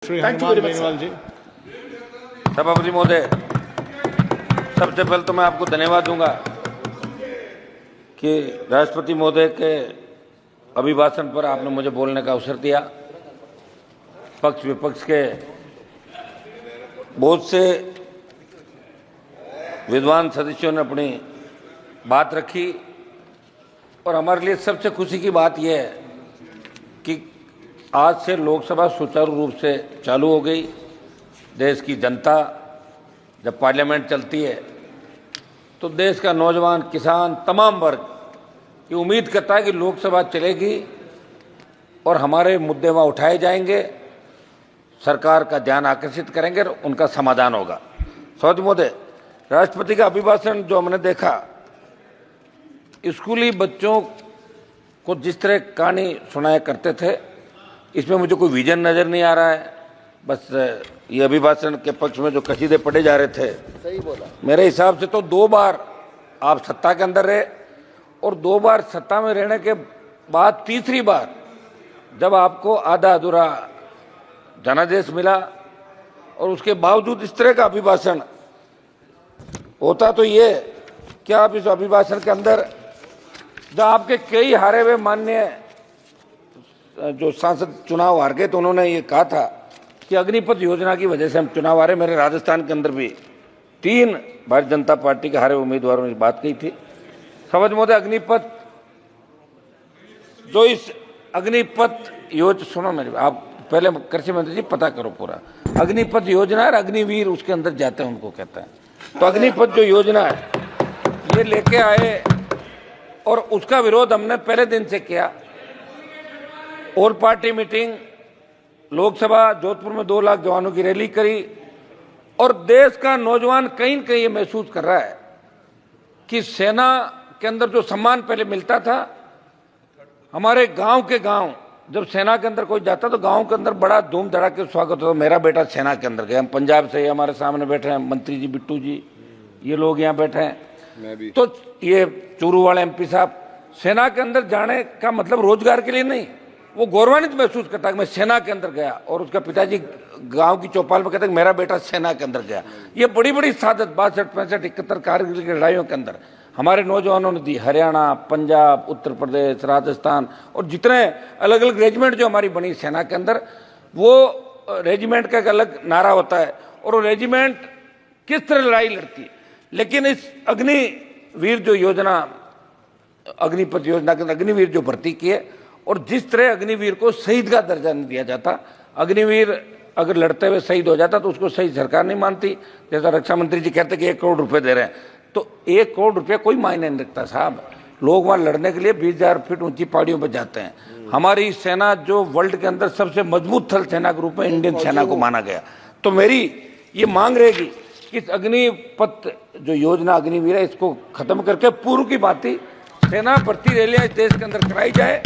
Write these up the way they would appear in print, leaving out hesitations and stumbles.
श्री हनुमान बेनीवाल जी। सभापति महोदय, सबसे पहले तो मैं आपको धन्यवाद दूंगा कि राष्ट्रपति महोदय के अभिभाषण पर आपने मुझे बोलने का अवसर दिया। पक्ष विपक्ष के बहुत से विद्वान सदस्यों ने अपनी बात रखी और हमारे लिए सबसे खुशी की बात यह है कि आज से लोकसभा सुचारू रूप से चालू हो गई। देश की जनता जब पार्लियामेंट चलती है तो देश का नौजवान, किसान, तमाम वर्ग ये उम्मीद करता है कि लोकसभा चलेगी और हमारे मुद्दे वहाँ उठाए जाएंगे, सरकार का ध्यान आकर्षित करेंगे और उनका समाधान होगा। सभापति महोदय, राष्ट्रपति का अभिभाषण जो हमने देखा, स्कूली बच्चों को जिस तरह कहानी सुनाया करते थे, इसमें मुझे कोई विजन नजर नहीं आ रहा है। बस ये अभिभाषण के पक्ष में जो कसीदे पढ़े जा रहे थे, सही बोला, मेरे हिसाब से तो 2 बार आप सत्ता के अंदर रहे और 2 बार सत्ता में रहने के बाद तीसरी बार जब आपको आधा अधूरा जनादेश मिला और उसके बावजूद इस तरह का अभिभाषण होता, तो ये क्या आप इस अभिभाषण के अंदर जब आपके कई हारे हुए माननीय जो सांसद चुनाव हार गए तो उन्होंने ये कहा था कि अग्निपथ योजना की वजह से हम चुनाव हारे। मेरे राजस्थान के अंदर भी 3 भारतीय जनता पार्टी के हारे उम्मीदवारों ने बात कही थी। सभापति महोदय, अग्निपथ जो इस अग्निपथ योजना, सुनो मेरी, आप पहले कृषि मंत्री जी पता करो पूरा, अग्निपथ योजना और अग्निवीर उसके अंदर जाते हैं, उनको कहते हैं। तो अग्निपथ जो योजना है ये लेके आए और उसका विरोध हमने पहले दिन से किया। All party meeting, Lok Sabha Jodhpur में 2 लाख जवानों की रैली करी और देश का नौजवान कहीं न कहीं ये महसूस कर रहा है कि सेना के अंदर जो सम्मान पहले मिलता था, हमारे गांव के गांव जब सेना के अंदर कोई जाता तो गांव के अंदर बड़ा धूम धड़ाके स्वागत होता। मेरा बेटा सेना के अंदर गया। हम पंजाब से, हमारे सामने बैठे हैं मंत्री जी, बिट्टू जी, ये लोग यहाँ बैठे हैं, मैं भी। तो ये चूरू वाले MP साहब, सेना के अंदर जाने का मतलब रोजगार के लिए नहीं, वो गौरवान्वित महसूस करता है कि मैं सेना के अंदर गया। और उसका पिताजी गांव की चौपाल में कहते हैं मेरा बेटा सेना के अंदर गया। ये बड़ी बड़ी सादत 62, 65, 71 कारगिल की लड़ाइयों के अंदर हमारे नौजवानों ने दी। हरियाणा, पंजाब, उत्तर प्रदेश, राजस्थान और जितने अलग अलग रेजिमेंट जो हमारी बनी सेना के अंदर, वो रेजिमेंट का एक अलग नारा होता है और वो रेजिमेंट किस तरह लड़ाई लड़ती है। लेकिन इस अग्निवीर जो योजना, अग्निपथ योजना के अंदर अग्निवीर जो भर्ती की है और जिस तरह अग्निवीर को शहीद का दर्जा नहीं दिया जाता, अग्निवीर अगर लड़ते हुए शहीद हो जाता तो उसको शहीद सरकार नहीं मानती। जैसा रक्षा मंत्री जी कहते कि 1 करोड़ रुपए दे रहे हैं, तो 1 करोड़ रुपया कोई मायने नहीं रखता साहब। लोग वहां लड़ने के लिए 20,000 फीट ऊंची पहाड़ियों पर जाते हैं। हमारी सेना जो वर्ल्ड के अंदर सबसे मजबूत थल सेना के रूप में इंडियन सेना को माना गया। तो मेरी ये मांग रहेगी कि इस अग्निपथ जो योजना अग्निवीर है, इसको खत्म करके पूर्व की भांति सेना भर्ती रैलियां इस देश के अंदर कराई जाए,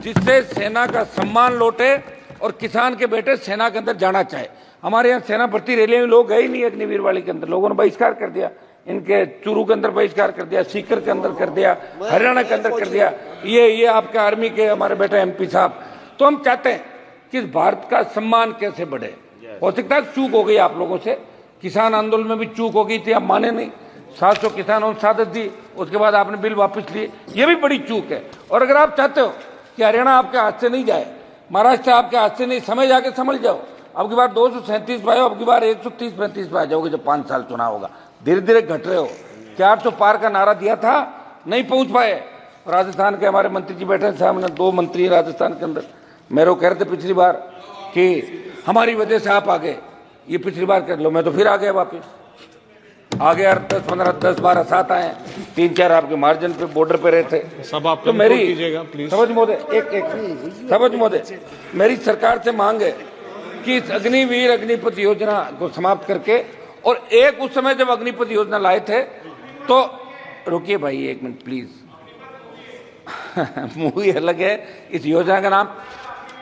जिससे सेना का सम्मान लौटे और किसान के बेटे सेना के अंदर जाना चाहे। हमारे यहाँ सेना भर्ती रैलियां में लोग गए ही नहीं अग्निवीर वाली के अंदर। लोगों ने बहिष्कार कर दिया, इनके चूरू के अंदर बहिष्कार कर दिया, सीकर के अंदर कर दिया, हरियाणा के अंदर कर दिया, ये आपके आर्मी के हमारे बेटे MP साहब। तो हम चाहते हैं कि भारत का सम्मान कैसे बढ़े। हो सकता है चूक हो गई आप लोगों से, किसान आंदोलन में भी चूक हो गई थी, आप माने नहीं। 700 किसानों ने शहादत दी, उसके बाद आपने बिल वापस लिए, ये भी बड़ी चूक है। और अगर आप चाहते हो कि हरियाणा आपके हाथ से नहीं जाए, महाराष्ट्र आपके हाथ से नहीं, समय जाके समझ जाओ। अब की बार 237 पे आओ, अब की बार 130-135 पे आ जाओगे जब 5 साल चुनाव होगा। धीरे धीरे घट रहे हो। 400 पार का नारा दिया था, नहीं पहुंच पाए। राजस्थान के हमारे मंत्री जी बैठे सामने, 2 मंत्री राजस्थान के अंदर, मेरे को कह रहे थे पिछली बार कि हमारी वजह से आप आ गए, ये पिछली बार कर लो, मैं तो फिर आ गया वापिस। आगे 10-15, 10-12 साथ आए, 3-4 आपके मार्जिन पे बॉर्डर पे रहे थे। सब आप तो मेरी प्लीज। समझ महोदय, समझ महोदय, मेरी सरकार से मांग है कि इस अग्निवीर अग्निपथ योजना को समाप्त करके, और एक उस समय जब अग्निपथ योजना लाए थे तो, रुकिए भाई 1 मिनट प्लीज, मूवी अलग है, इस योजना का नाम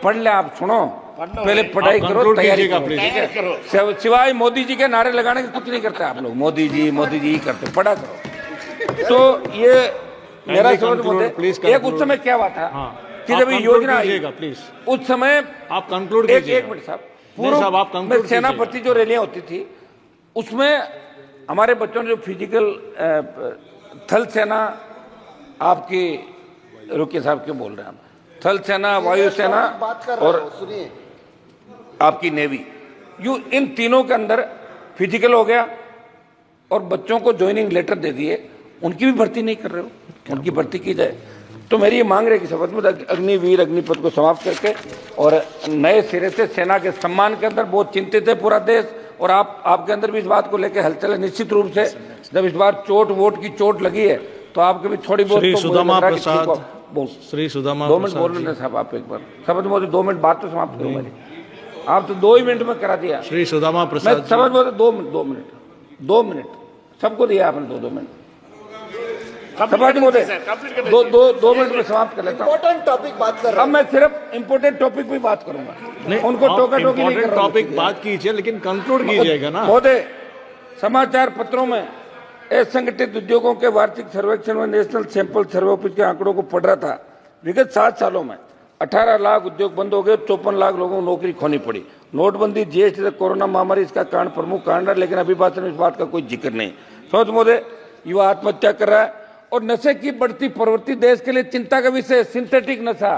पढ़ ले आप, सुनो पहले पढ़ाई करो, तैयारी करो। सिवाय मोदी जी के नारे लगाने के कुछ नहीं करते आप लोग, मोदी जी ही करते, पढ़ा करो। तो ये मेरा समझ महोदय, एक उस समय क्या हुआ था कि जब ये योजना आई, प्लीज उस समय आप कंक्लूड कीजिएगा। 1 मिनट साहब, साहब, आप conclude में सेनापति जो रैलियां होती थी उसमें हमारे बच्चों ने जो फिजिकल थल सेना आपकी, रुकिए साहब क्यों बोल रहे हैं आप, थल सेना, वायुसेना और आपकी नेवी, इन तीनों के अंदर फिजिकल हो गया और बच्चों को ज्वाइनिंग लेटर दे दिए, उनकी भी भर्ती नहीं कर रहे हो, उनकी भर्ती की जाए। तो मेरी ये मांग रही कि शपथ में अग्निवीर अग्निपथ को समाप्त करके और नए सिरे से सेना के सम्मान के अंदर बहुत चिंतित है पूरा देश, और आपके अंदर भी इस बात को लेकर हलचल है। निश्चित रूप से जब इस बार वोट की चोट लगी है तो आपके भी थोड़ी बहुत श्री सुदामा प्रसाद, 2 मिनट बोल रहे साहब, आप एक बार शपथ मोदी 2 मिनट बात तो समाप्त करो मेरी, आप तो 2 ही मिनट में करा दिया। श्री सुदामा प्रसाद शपथ मोदी 2 मिनट सबको दिया आपने, 2 मिनट शपथ मोदी 2 मिनट में समाप्त कर लेता हूँ। इंपॉर्टेंट टॉपिक बात कर रहा अब मैं सिर्फ इंपोर्टेंट टॉपिक पे बात करूंगा, नहीं, उनको टोका टोकी नहीं कर रहा हूं। टॉपिक बात कीजिए लेकिन कंक्लूड कीजिएगा ना। महोदय, समाचार पत्रों में असंगठित उद्योगों के वार्षिक सर्वेक्षण में नेशनल सैंपल सर्वे ऑफिस के आंकड़ों को पढ़ रहा था। विगत 7 सालों में 18 लाख उद्योग बंद हो गए, 54 लाख लोगों को नौकरी खोनी पड़ी। नोटबंदी, जीएसटी से कोरोना महामारी इसका कारण, प्रमुख कारण है, लेकिन अभी बात में इस बात का कोई जिक्र नहीं। समझ महोदय, युवा आत्महत्या कर रहा है और नशे की बढ़ती प्रवृत्ति देश के लिए चिंता का विषय। सिंथेटिक नशा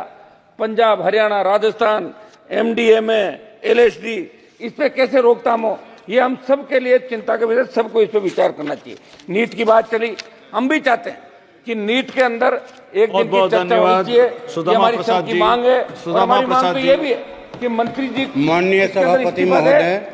पंजाब, हरियाणा, राजस्थान, एमडीएमए, एलएसडी, इस पे कैसे रोकथाम हो, ये हम सब के लिए चिंता का विषय, सबको इस पे विचार करना चाहिए। नीट की बात चली, हम भी चाहते हैं कि नीट के अंदर एक दिन की चर्चा होनी चाहिए, ये हमारी सबकी मांग है। और हमारी मांग तो ये भी है कि मंत्री जी, माननीय सभापति महोदय,